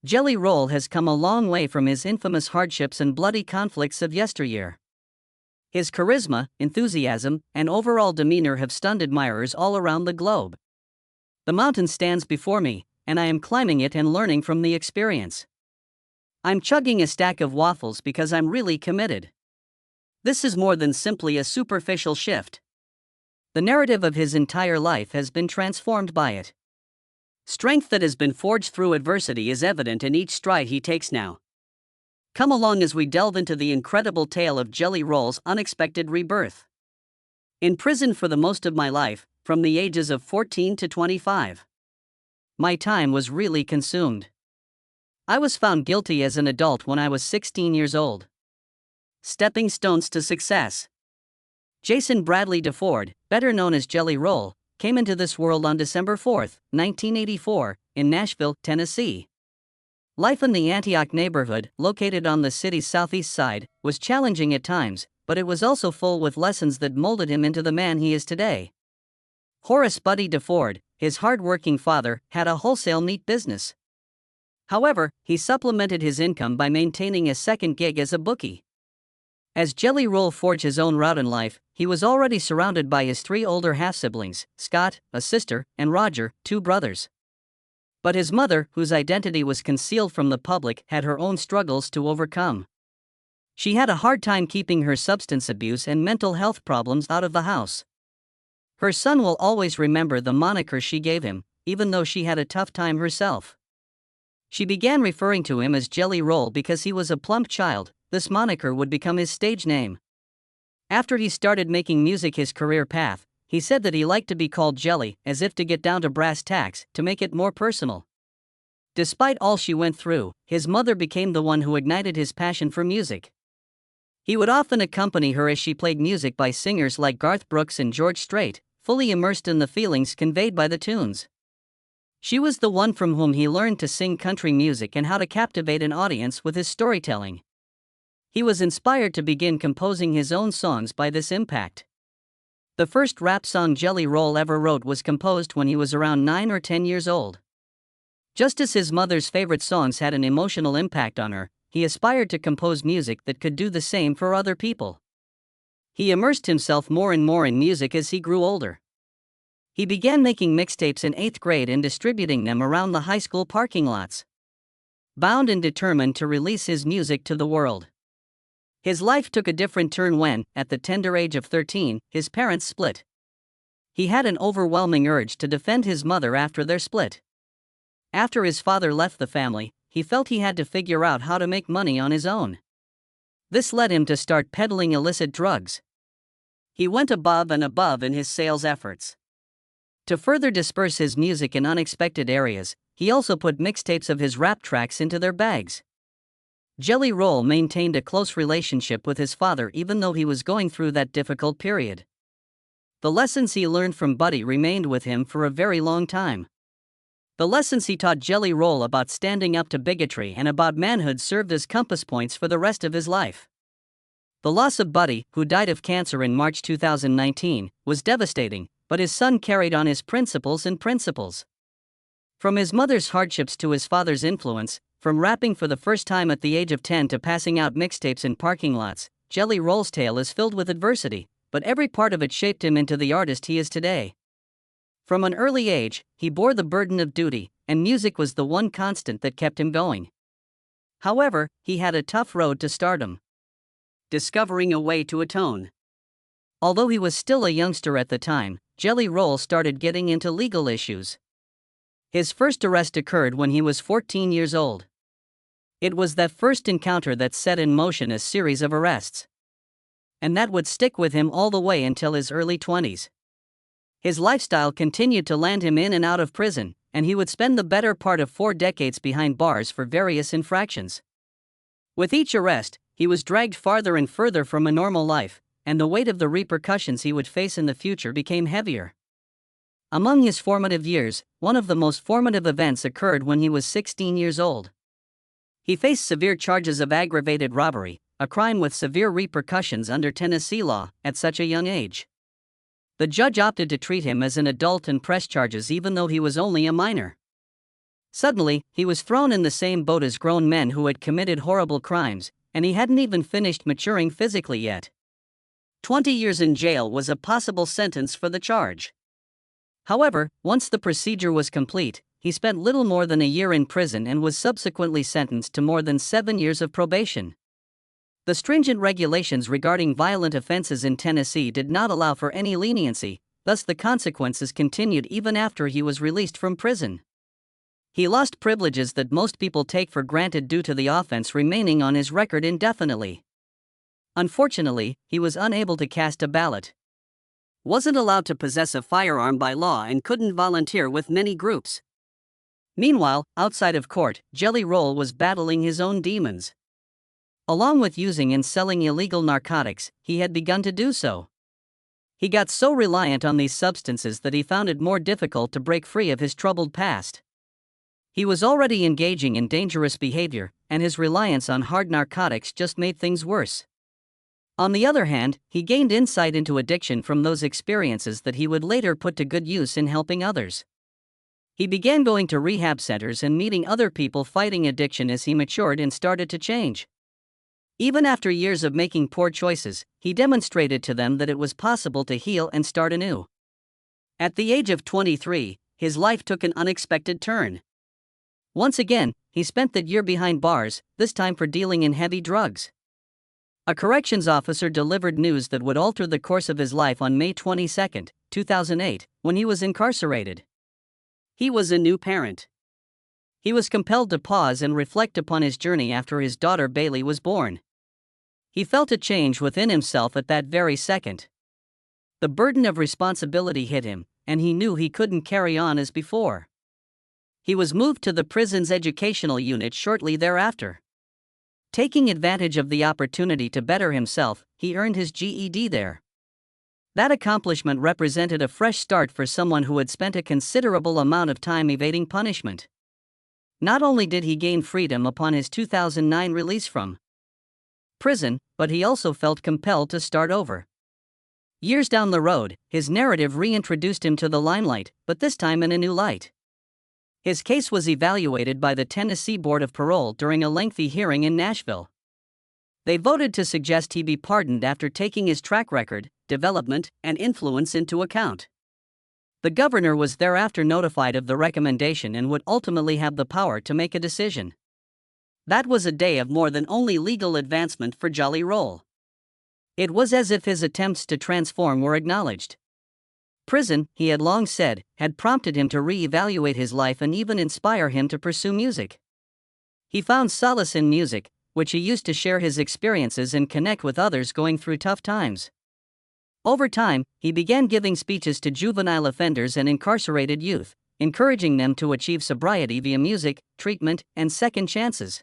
Jelly Roll has come a long way from his infamous hardships and bloody conflicts of yesteryear. His charisma, enthusiasm, and overall demeanor have stunned admirers all around the globe. The mountain stands before me, and I am climbing it and learning from the experience. I'm chugging a stack of waffles because I'm really committed. This is more than simply a superficial shift. The narrative of his entire life has been transformed by it. Strength that has been forged through adversity is evident in each stride he takes now. Come along as we delve into the incredible tale of Jelly Roll's unexpected rebirth. In prison for the most of my life, from the ages of 14 to 25. My time was really consumed. I was found guilty as an adult when I was 16 years old. Stepping stones to success. Jason Bradley DeFord, better known as Jelly Roll, came into this world on December 4, 1984, in Nashville, Tennessee. Life in the Antioch neighborhood, located on the city's southeast side, was challenging at times, but it was also full with lessons that molded him into the man he is today. Horace Buddy DeFord, his hard-working father, had a wholesale meat business. However, he supplemented his income by maintaining a second gig as a bookie. As Jelly Roll forged his own route in life, he was already surrounded by his three older half-siblings, Scott, a sister, and Roger, two brothers. But his mother, whose identity was concealed from the public, had her own struggles to overcome. She had a hard time keeping her substance abuse and mental health problems out of the house. Her son will always remember the moniker she gave him, even though she had a tough time herself. She began referring to him as Jelly Roll because he was a plump child. This moniker would become his stage name. After he started making music his career path, he said that he liked to be called Jelly, as if to get down to brass tacks, to make it more personal. Despite all she went through, his mother became the one who ignited his passion for music. He would often accompany her as she played music by singers like Garth Brooks and George Strait, fully immersed in the feelings conveyed by the tunes. She was the one from whom he learned to sing country music and how to captivate an audience with his storytelling. He was inspired to begin composing his own songs by this impact. The first rap song Jelly Roll ever wrote was composed when he was around 9 or 10 years old. Just as his mother's favorite songs had an emotional impact on her, he aspired to compose music that could do the same for other people. He immersed himself more and more in music as he grew older. He began making mixtapes in 8th grade and distributing them around the high school parking lots. Bound and determined to release his music to the world. His life took a different turn when, at the tender age of 13, his parents split. He had an overwhelming urge to defend his mother after their split. After his father left the family, he felt he had to figure out how to make money on his own. This led him to start peddling illicit drugs. He went above and above in his sales efforts. To further disperse his music in unexpected areas, he also put mixtapes of his rap tracks into their bags. Jelly Roll maintained a close relationship with his father even though he was going through that difficult period. The lessons he learned from Buddy remained with him for a very long time. The lessons he taught Jelly Roll about standing up to bigotry and about manhood served as compass points for the rest of his life. The loss of Buddy, who died of cancer in March 2019, was devastating, but his son carried on his principles. From his mother's hardships to his father's influence, from rapping for the first time at the age of 10 to passing out mixtapes in parking lots, Jelly Roll's tale is filled with adversity, but every part of it shaped him into the artist he is today. From an early age, he bore the burden of duty, and music was the one constant that kept him going. However, he had a tough road to stardom. Discovering a way to atone. Although he was still a youngster at the time, Jelly Roll started getting into legal issues. His first arrest occurred when he was 14 years old. It was that first encounter that set in motion a series of arrests. And that would stick with him all the way until his early 20s. His lifestyle continued to land him in and out of prison, and he would spend the better part of 4 decades behind bars for various infractions. With each arrest, he was dragged farther and further from a normal life, and the weight of the repercussions he would face in the future became heavier. Among his formative years, one of the most formative events occurred when he was 16 years old. He faced severe charges of aggravated robbery, a crime with severe repercussions under Tennessee law, at such a young age. The judge opted to treat him as an adult and press charges even though he was only a minor. Suddenly, he was thrown in the same boat as grown men who had committed horrible crimes, and he hadn't even finished maturing physically yet. 20 years in jail was a possible sentence for the charge. However, once the procedure was complete, he spent little more than a year in prison and was subsequently sentenced to more than 7 years of probation. The stringent regulations regarding violent offenses in Tennessee did not allow for any leniency, thus the consequences continued even after he was released from prison. He lost privileges that most people take for granted due to the offense remaining on his record indefinitely. Unfortunately, he was unable to cast a ballot, wasn't allowed to possess a firearm by law, and couldn't volunteer with many groups. Meanwhile, outside of court, Jelly Roll was battling his own demons. Along with using and selling illegal narcotics, he had begun to do so. He got so reliant on these substances that he found it more difficult to break free of his troubled past. He was already engaging in dangerous behavior, and his reliance on hard narcotics just made things worse. On the other hand, he gained insight into addiction from those experiences that he would later put to good use in helping others. He began going to rehab centers and meeting other people fighting addiction as he matured and started to change. Even after years of making poor choices, he demonstrated to them that it was possible to heal and start anew. At the age of 23, his life took an unexpected turn. Once again, he spent that year behind bars, this time for dealing in heavy drugs. A corrections officer delivered news that would alter the course of his life on May 22, 2008, when he was incarcerated. He was a new parent. He was compelled to pause and reflect upon his journey after his daughter Bailey was born. He felt a change within himself at that very second. The burden of responsibility hit him, and he knew he couldn't carry on as before. He was moved to the prison's educational unit shortly thereafter. Taking advantage of the opportunity to better himself, he earned his GED there. That accomplishment represented a fresh start for someone who had spent a considerable amount of time evading punishment. Not only did he gain freedom upon his 2009 release from prison, but he also felt compelled to start over. Years down the road, his narrative reintroduced him to the limelight, but this time in a new light. His case was evaluated by the Tennessee Board of Parole during a lengthy hearing in Nashville. They voted to suggest he be pardoned after taking his track record, development, and influence into account. The governor was thereafter notified of the recommendation and would ultimately have the power to make a decision. That was a day of more than only legal advancement for Jelly Roll. It was as if his attempts to transform were acknowledged. Prison, he had long said, had prompted him to re-evaluate his life and even inspire him to pursue music. He found solace in music, which he used to share his experiences and connect with others going through tough times. Over time, he began giving speeches to juvenile offenders and incarcerated youth, encouraging them to achieve sobriety via music, treatment, and second chances.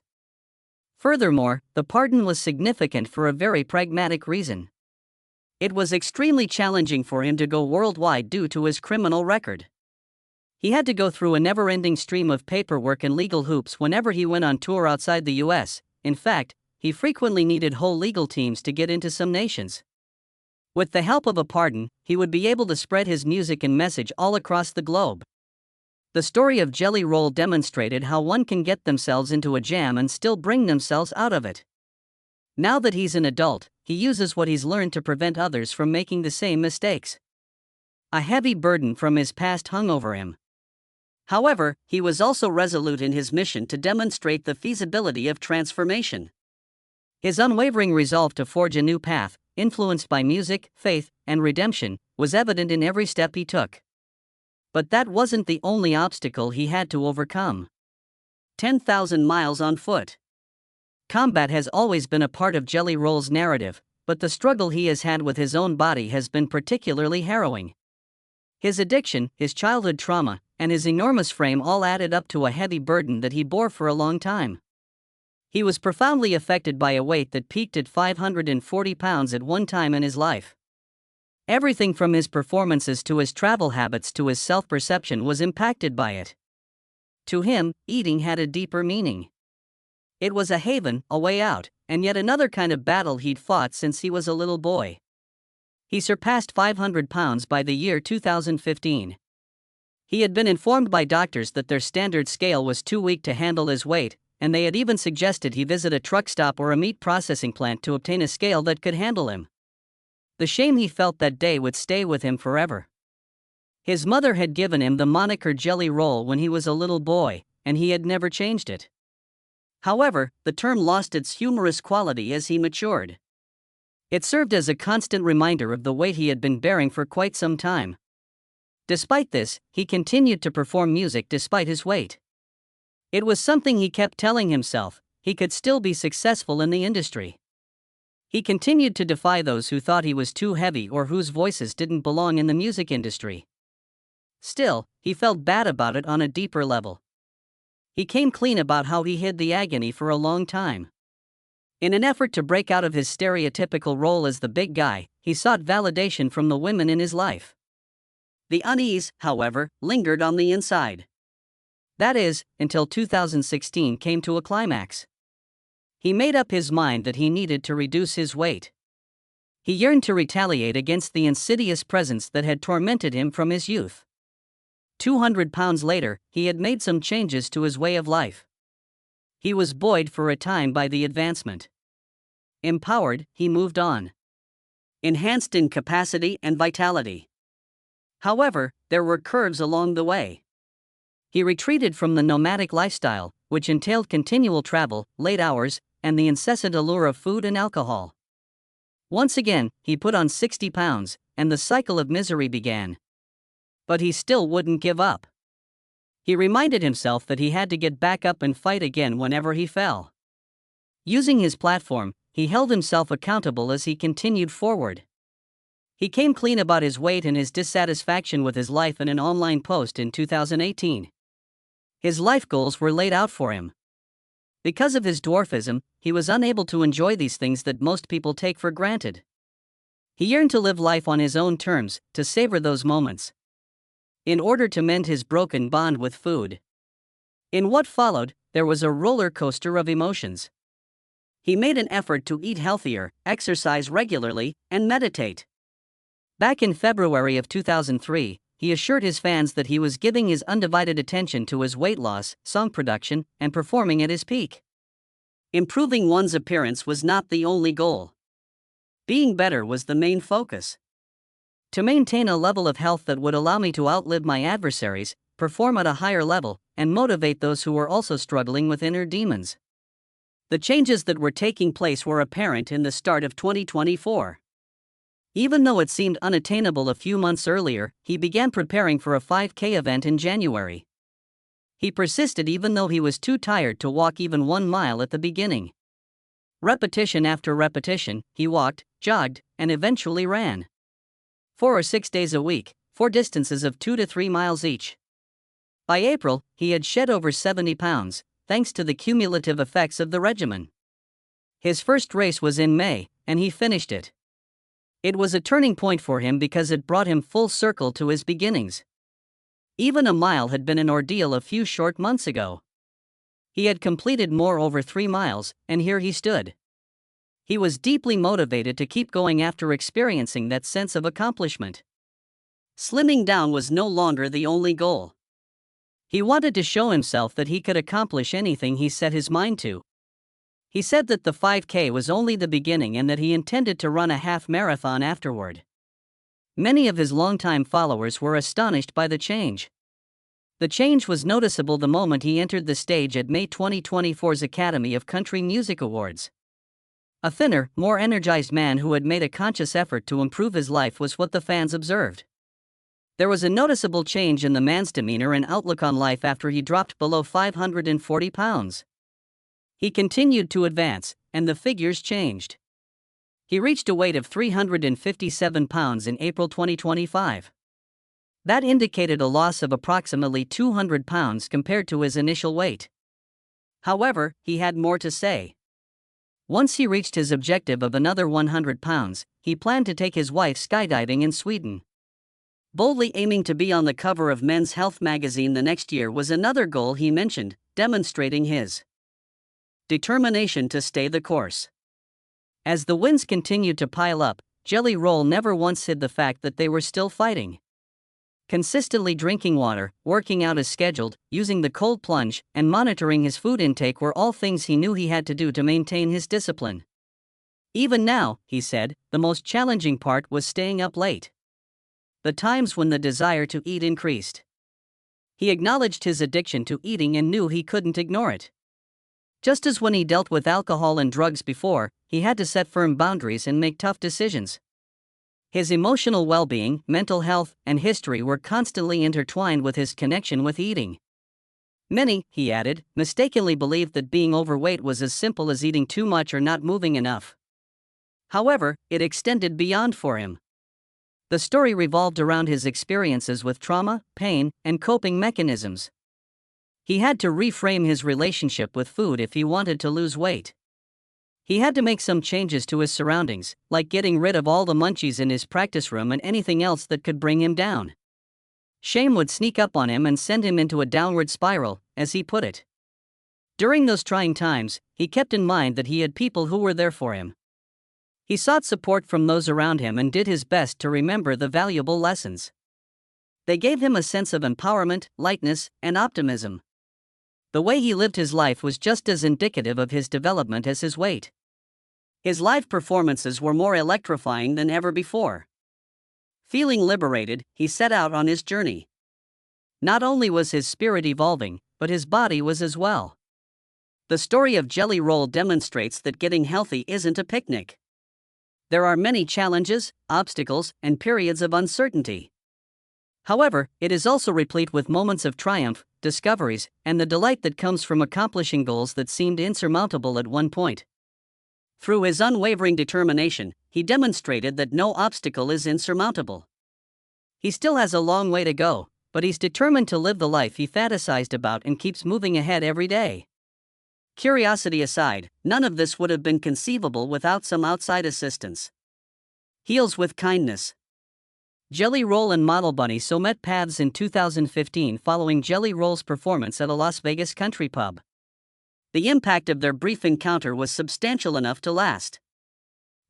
Furthermore, the pardon was significant for a very pragmatic reason. It was extremely challenging for him to go worldwide due to his criminal record. He had to go through a never-ending stream of paperwork and legal hoops whenever he went on tour outside the US. In fact, he frequently needed whole legal teams to get into some nations. With the help of a pardon, he would be able to spread his music and message all across the globe. The story of Jelly Roll demonstrated how one can get themselves into a jam and still bring themselves out of it. Now that he's an adult, he uses what he's learned to prevent others from making the same mistakes. A heavy burden from his past hung over him. However, he was also resolute in his mission to demonstrate the feasibility of transformation. His unwavering resolve to forge a new path, influenced by music, faith, and redemption, was evident in every step he took. But that wasn't the only obstacle he had to overcome. 10,000 miles on foot. Combat has always been a part of Jelly Roll's narrative, but the struggle he has had with his own body has been particularly harrowing. His addiction, his childhood trauma, and his enormous frame all added up to a heavy burden that he bore for a long time. He was profoundly affected by a weight that peaked at 540 pounds at one time in his life. Everything from his performances to his travel habits to his self-perception was impacted by it. To him, eating had a deeper meaning. It was a haven, a way out, and yet another kind of battle he'd fought since he was a little boy. He surpassed 500 pounds by the year 2015. He had been informed by doctors that their standard scale was too weak to handle his weight, and they had even suggested he visit a truck stop or a meat processing plant to obtain a scale that could handle him. The shame he felt that day would stay with him forever. His mother had given him the moniker Jelly Roll when he was a little boy, and he had never changed it. However, the term lost its humorous quality as he matured. It served as a constant reminder of the weight he had been bearing for quite some time. Despite this, he continued to perform music despite his weight. It was something he kept telling himself: he could still be successful in the industry. He continued to defy those who thought he was too heavy or whose voices didn't belong in the music industry. Still, he felt bad about it on a deeper level. He came clean about how he hid the agony for a long time. In an effort to break out of his stereotypical role as the big guy, he sought validation from the women in his life. The unease, however, lingered on the inside. That is, until 2016 came to a climax. He made up his mind that he needed to reduce his weight. He yearned to retaliate against the insidious presence that had tormented him from his youth. 200 pounds later, he had made some changes to his way of life. He was buoyed for a time by the advancement. Empowered, he moved on. Enhanced in capacity and vitality. However, there were curves along the way. He retreated from the nomadic lifestyle, which entailed continual travel, late hours, and the incessant allure of food and alcohol. Once again, he put on 60 pounds, and the cycle of misery began. But he still wouldn't give up. He reminded himself that he had to get back up and fight again whenever he fell. Using his platform, he held himself accountable as he continued forward. He came clean about his weight and his dissatisfaction with his life in an online post in 2018. His life goals were laid out for him. Because of his dwarfism, he was unable to enjoy these things that most people take for granted. He yearned to live life on his own terms, to savor those moments. In order to mend his broken bond with food. In what followed, there was a roller coaster of emotions. He made an effort to eat healthier, exercise regularly, and meditate. Back in February of 2003, he assured his fans that he was giving his undivided attention to his weight loss, song production, and performing at his peak. Improving one's appearance was not the only goal. Being better was the main focus. To maintain a level of health that would allow me to outlive my adversaries, perform at a higher level, and motivate those who were also struggling with inner demons. The changes that were taking place were apparent in the start of 2024. Even though it seemed unattainable a few months earlier, he began preparing for a 5K event in January. He persisted even though he was too tired to walk even 1 mile at the beginning. Repetition after repetition, he walked, jogged, and eventually ran. 4 or 6 days a week, 4 distances of 2 to 3 miles each. By April, he had shed over 70 pounds, thanks to the cumulative effects of the regimen. His first race was in May, and he finished it. It was a turning point for him because it brought him full circle to his beginnings. Even a mile had been an ordeal a few short months ago. He had completed more over 3 miles, and here he stood. He was deeply motivated to keep going after experiencing that sense of accomplishment. Slimming down was no longer the only goal. He wanted to show himself that he could accomplish anything he set his mind to. He said that the 5K was only the beginning and that he intended to run a half marathon afterward. Many of his longtime followers were astonished by the change. The change was noticeable the moment he entered the stage at May 2024's Academy of Country Music Awards. A thinner, more energized man who had made a conscious effort to improve his life was what the fans observed. There was a noticeable change in the man's demeanor and outlook on life after he dropped below 540 pounds. He continued to advance, and the figures changed. He reached a weight of 357 pounds in April 2025. That indicated a loss of approximately 200 pounds compared to his initial weight. However, he had more to say. Once he reached his objective of another 100 pounds, he planned to take his wife skydiving in Sweden. Boldly aiming to be on the cover of Men's Health magazine the next year was another goal he mentioned, demonstrating his determination to stay the course. As the wins continued to pile up, Jelly Roll never once hid the fact that they were still fighting. Consistently drinking water, working out as scheduled, using the cold plunge, and monitoring his food intake were all things he knew he had to do to maintain his discipline. Even now, he said, the most challenging part was staying up late. The times when the desire to eat increased. He acknowledged his addiction to eating and knew he couldn't ignore it. Just as when he dealt with alcohol and drugs before, he had to set firm boundaries and make tough decisions. His emotional well-being, mental health, and history were constantly intertwined with his connection with eating. Many, he added, mistakenly believed that being overweight was as simple as eating too much or not moving enough. However, it extended beyond for him. The story revolved around his experiences with trauma, pain, and coping mechanisms. He had to reframe his relationship with food if he wanted to lose weight. He had to make some changes to his surroundings, like getting rid of all the munchies in his practice room and anything else that could bring him down. Shame would sneak up on him and send him into a downward spiral, as he put it. During those trying times, he kept in mind that he had people who were there for him. He sought support from those around him and did his best to remember the valuable lessons. They gave him a sense of empowerment, lightness, and optimism. The way he lived his life was just as indicative of his development as his weight. His live performances were more electrifying than ever before. Feeling liberated, he set out on his journey. Not only was his spirit evolving, but his body was as well. The story of Jelly Roll demonstrates that getting healthy isn't a picnic. There are many challenges, obstacles, and periods of uncertainty. However, it is also replete with moments of triumph, discoveries, and the delight that comes from accomplishing goals that seemed insurmountable at one point. Through his unwavering determination, he demonstrated that no obstacle is insurmountable. He still has a long way to go, but he's determined to live the life he fantasized about and keeps moving ahead every day. Curiosity aside, none of this would have been conceivable without some outside assistance. Heals with kindness. Jelly Roll and Model Bunny so met paths in 2015 following Jelly Roll's performance at a Las Vegas country pub. The impact of their brief encounter was substantial enough to last.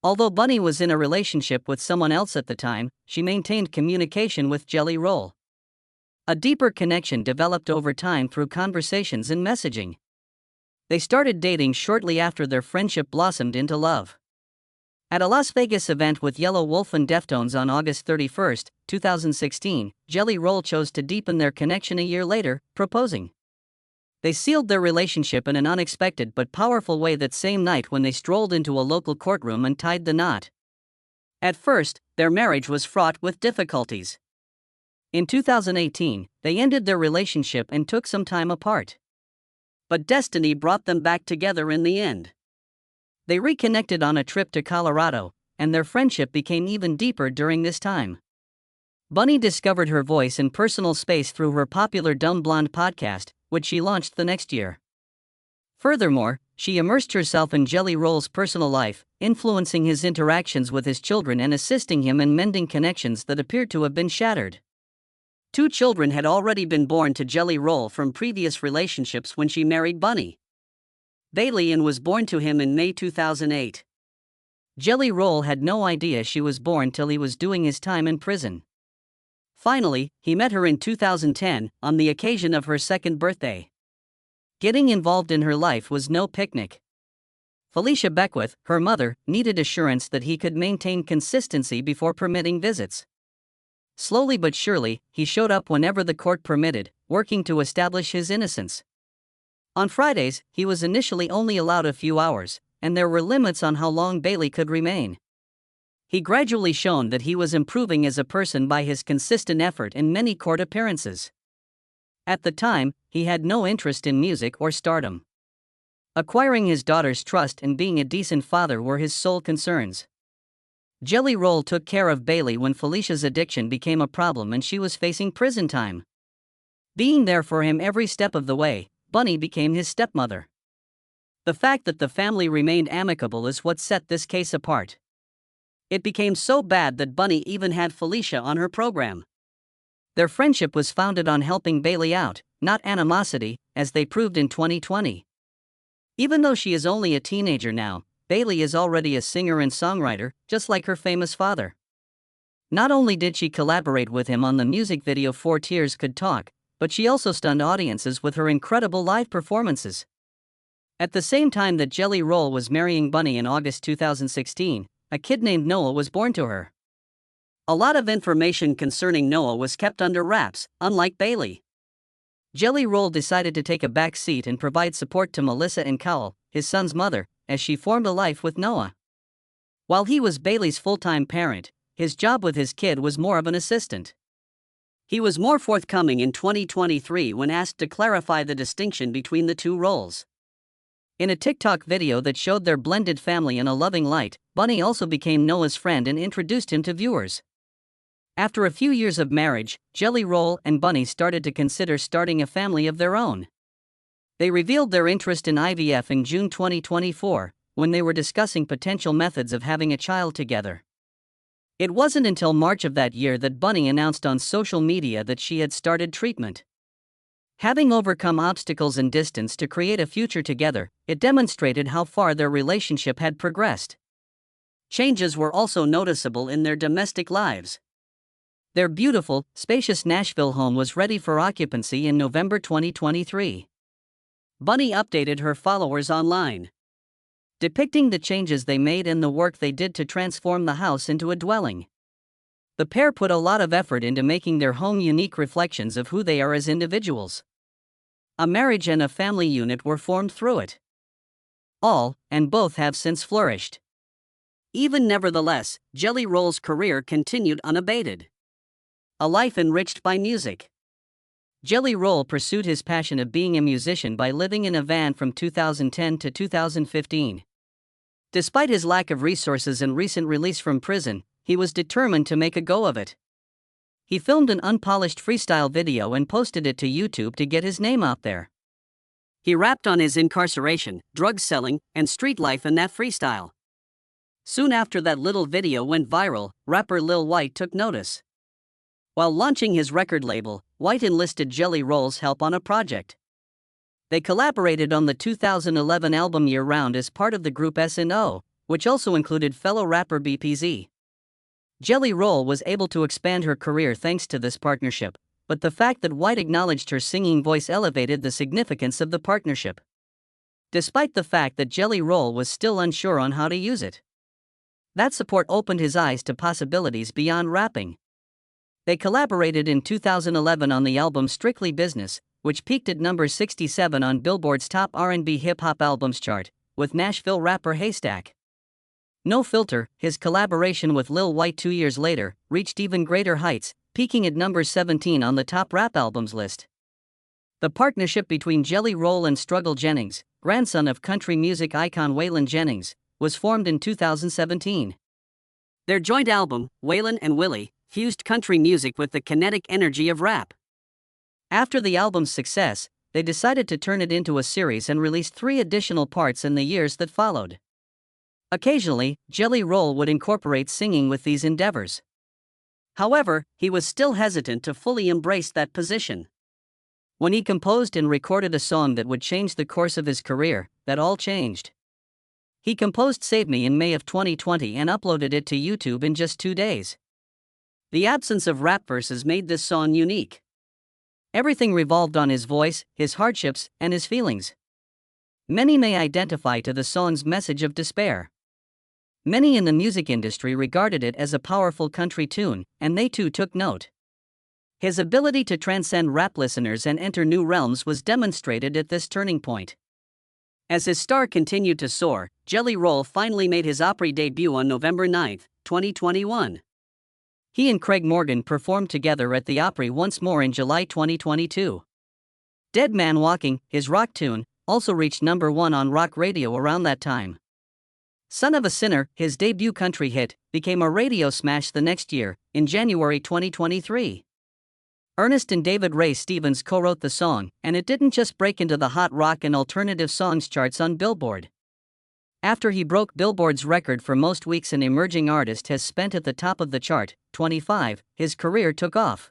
Although Bunny was in a relationship with someone else at the time, she maintained communication with Jelly Roll. A deeper connection developed over time through conversations and messaging. They started dating shortly after their friendship blossomed into love. At a Las Vegas event with Yellow Wolf and Deftones on August 31, 2016, Jelly Roll chose to deepen their connection a year later, proposing. They sealed their relationship in an unexpected but powerful way that same night when they strolled into a local courtroom and tied the knot. At first, their marriage was fraught with difficulties. In 2018, they ended their relationship and took some time apart. But destiny brought them back together in the end. They reconnected on a trip to Colorado, and their friendship became even deeper during this time. Bunny discovered her voice and personal space through her popular Dumb Blonde podcast, which she launched the next year. Furthermore, she immersed herself in Jelly Roll's personal life, influencing his interactions with his children and assisting him in mending connections that appeared to have been shattered. 2 children had already been born to Jelly Roll from previous relationships when she married Bunny. Bailey and was born to him in May 2008. Jelly Roll had no idea she was born till he was doing his time in prison. Finally, he met her in 2010, on the occasion of her 2nd birthday. Getting involved in her life was no picnic. Felicia Beckwith, her mother, needed assurance that he could maintain consistency before permitting visits. Slowly but surely, he showed up whenever the court permitted, working to establish his innocence. On Fridays, he was initially only allowed a few hours, and there were limits on how long Bailey could remain. He gradually shown that he was improving as a person by his consistent effort in many court appearances. At the time, he had no interest in music or stardom. Acquiring his daughter's trust and being a decent father were his sole concerns. Jelly Roll took care of Bailey when Felicia's addiction became a problem and she was facing prison time. Being there for him every step of the way, Bunny became his stepmother. The fact that the family remained amicable is what set this case apart. It became so bad that Bunny even had Felicia on her program. Their friendship was founded on helping Bailey out, not animosity, as they proved in 2020. Even though she is only a teenager now, Bailey is already a singer and songwriter, just like her famous father. Not only did she collaborate with him on the music video Four Tears Could Talk, but she also stunned audiences with her incredible live performances. At the same time that Jelly Roll was marrying Bunny in August 2016, a kid named Noah was born to her. A lot of information concerning Noah was kept under wraps, unlike Bailey. Jelly Roll decided to take a back seat and provide support to Melissa and Cowell, his son's mother, as she formed a life with Noah. While he was Bailey's full-time parent, his job with his kid was more of an assistant. He was more forthcoming in 2023 when asked to clarify the distinction between the two roles. In a TikTok video that showed their blended family in a loving light, Bunny also became Noah's friend and introduced him to viewers. After a few years of marriage, Jelly Roll and Bunny started to consider starting a family of their own. They revealed their interest in IVF in June 2024, when they were discussing potential methods of having a child together. It wasn't until March of that year that Bunny announced on social media that she had started treatment. Having overcome obstacles and distance to create a future together, it demonstrated how far their relationship had progressed. Changes were also noticeable in their domestic lives. Their beautiful, spacious Nashville home was ready for occupancy in November 2023. Bunny updated her followers online, depicting the changes they made and the work they did to transform the house into a dwelling. The pair put a lot of effort into making their home unique reflections of who they are as individuals. A marriage and a family unit were formed through it. All, and both have since flourished. Even nevertheless, Jelly Roll's career continued unabated. A life enriched by music. Jelly Roll pursued his passion of being a musician by living in a van from 2010 to 2015. Despite his lack of resources and recent release from prison, he was determined to make a go of it. He filmed an unpolished freestyle video and posted it to YouTube to get his name out there. He rapped on his incarceration, drug selling, and street life in that freestyle. Soon after that little video went viral, rapper Lil White took notice. While launching his record label, White enlisted Jelly Roll's help on a project. They collaborated on the 2011 album Year Round as part of the group S&O, which also included fellow rapper BPZ. Jelly Roll was able to expand her career thanks to this partnership, but the fact that White acknowledged her singing voice elevated the significance of the partnership. Despite the fact that Jelly Roll was still unsure on how to use it, that support opened his eyes to possibilities beyond rapping. They collaborated in 2011 on the album Strictly Business, which peaked at number 67 on Billboard's top R&B hip-hop albums chart, with Nashville rapper Haystack. No Filter, his collaboration with Lil White 2 years later, reached even greater heights, peaking at number 17 on the top rap albums list. The partnership between Jelly Roll and Struggle Jennings, grandson of country music icon Waylon Jennings, was formed in 2017. Their joint album, Waylon and Willie, fused country music with the kinetic energy of rap. After the album's success, they decided to turn it into a series and released 3 additional parts in the years that followed. Occasionally, Jelly Roll would incorporate singing with these endeavors. However, he was still hesitant to fully embrace that position. When he composed and recorded a song that would change the course of his career, that all changed. He composed Save Me in May of 2020 and uploaded it to YouTube in just 2 days. The absence of rap verses made this song unique. Everything revolved on his voice, his hardships, and his feelings. Many may identify to the song's message of despair. Many in the music industry regarded it as a powerful country tune, and they too took note. His ability to transcend rap listeners and enter new realms was demonstrated at this turning point. As his star continued to soar, Jelly Roll finally made his Opry debut on November 9, 2021. He and Craig Morgan performed together at the Opry once more in July 2022. Dead Man Walking, his rock tune, also reached number 1 on rock radio around that time. Son of a Sinner, his debut country hit, became a radio smash the next year, in January 2023. Ernest and David Ray Stevens co-wrote the song, and it didn't just break into the hot rock and alternative songs charts on Billboard. After he broke Billboard's record for most weeks an emerging artist has spent at the top of the chart, 25, his career took off.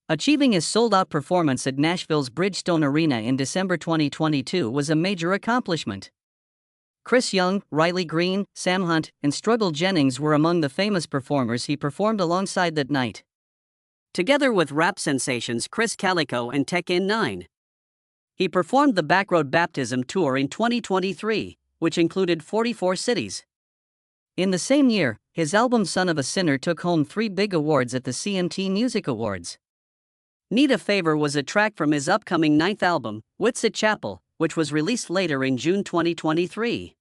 Achieving his sold-out performance at Nashville's Bridgestone Arena in December 2022 was a major accomplishment. Chris Young, Riley Green, Sam Hunt, and Struggle Jennings were among the famous performers he performed alongside that night. Together with rap sensations Chris Calico and Tech N9. He performed the Backroad Baptism Tour in 2023, which included 44 cities. In the same year, his album Son of a Sinner took home 3 big awards at the CMT Music Awards. Need a Favor was a track from his upcoming 9th album, Whitsett Chapel, which was released later in June 2023.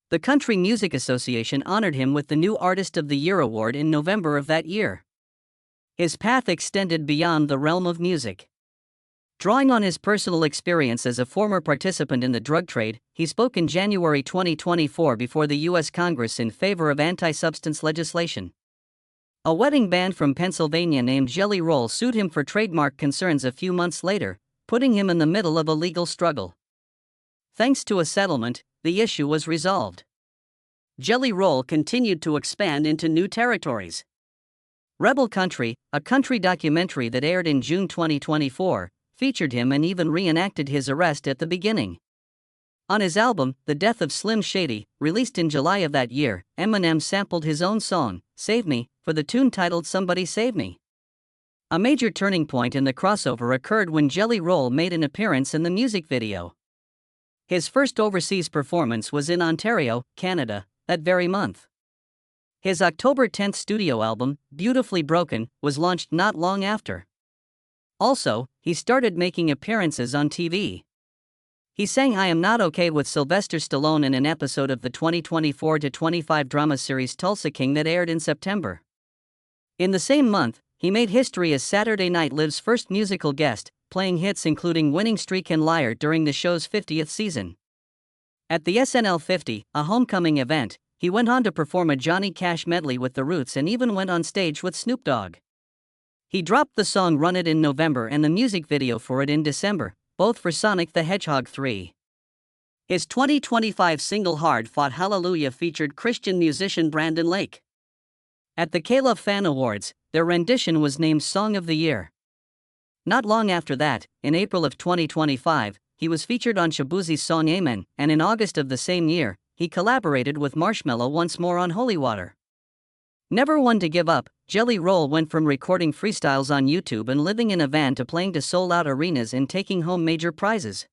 The Country Music Association honored him with the New Artist of the Year award in November of that year. His path extended beyond the realm of music. Drawing on his personal experience as a former participant in the drug trade, he spoke in January 2024 before the U.S. Congress in favor of anti-substance legislation. A wedding band from Pennsylvania named Jelly Roll sued him for trademark concerns a few months later, putting him in the middle of a legal struggle. Thanks to a settlement, the issue was resolved. Jelly Roll continued to expand into new territories. Rebel Country, a country documentary that aired in June 2024, featured him and even reenacted his arrest at the beginning. On his album, The Death of Slim Shady, released in July of that year, Eminem sampled his own song, Save Me, for the tune titled Somebody Save Me. A major turning point in the crossover occurred when Jelly Roll made an appearance in the music video. His first overseas performance was in Ontario, Canada, that very month. His October 10th studio album, Beautifully Broken, was launched not long after. Also, he started making appearances on TV. He sang I Am Not Okay with Sylvester Stallone in an episode of the 2024-25 drama series Tulsa King that aired in September. In the same month, he made history as Saturday Night Live's first musical guest, playing hits including Winning Streak and Liar during the show's 50th season. At the SNL 50, a homecoming event, he went on to perform a Johnny Cash medley with The Roots and even went on stage with Snoop Dogg. He dropped the song Run It in November and the music video for it in December, both for Sonic the Hedgehog 3. His 2025 single Hard Fought Hallelujah featured Christian musician Brandon Lake. At the K-Love Fan Awards, their rendition was named Song of the Year. Not long after that, in April of 2025, he was featured on Shabuzi's song Amen, and in August of the same year, he collaborated with Marshmello once more on Holy Water. Never one to give up, Jelly Roll went from recording freestyles on YouTube and living in a van to playing to sold-out arenas and taking home major prizes.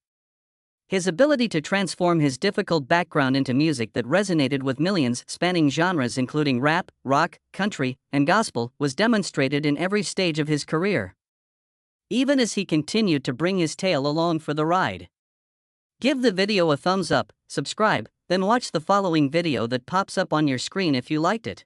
His ability to transform his difficult background into music that resonated with millions, spanning genres including rap, rock, country, and gospel, was demonstrated in every stage of his career. Even as he continued to bring his tail along for the ride. Give the video a thumbs up, subscribe, then watch the following video that pops up on your screen if you liked it.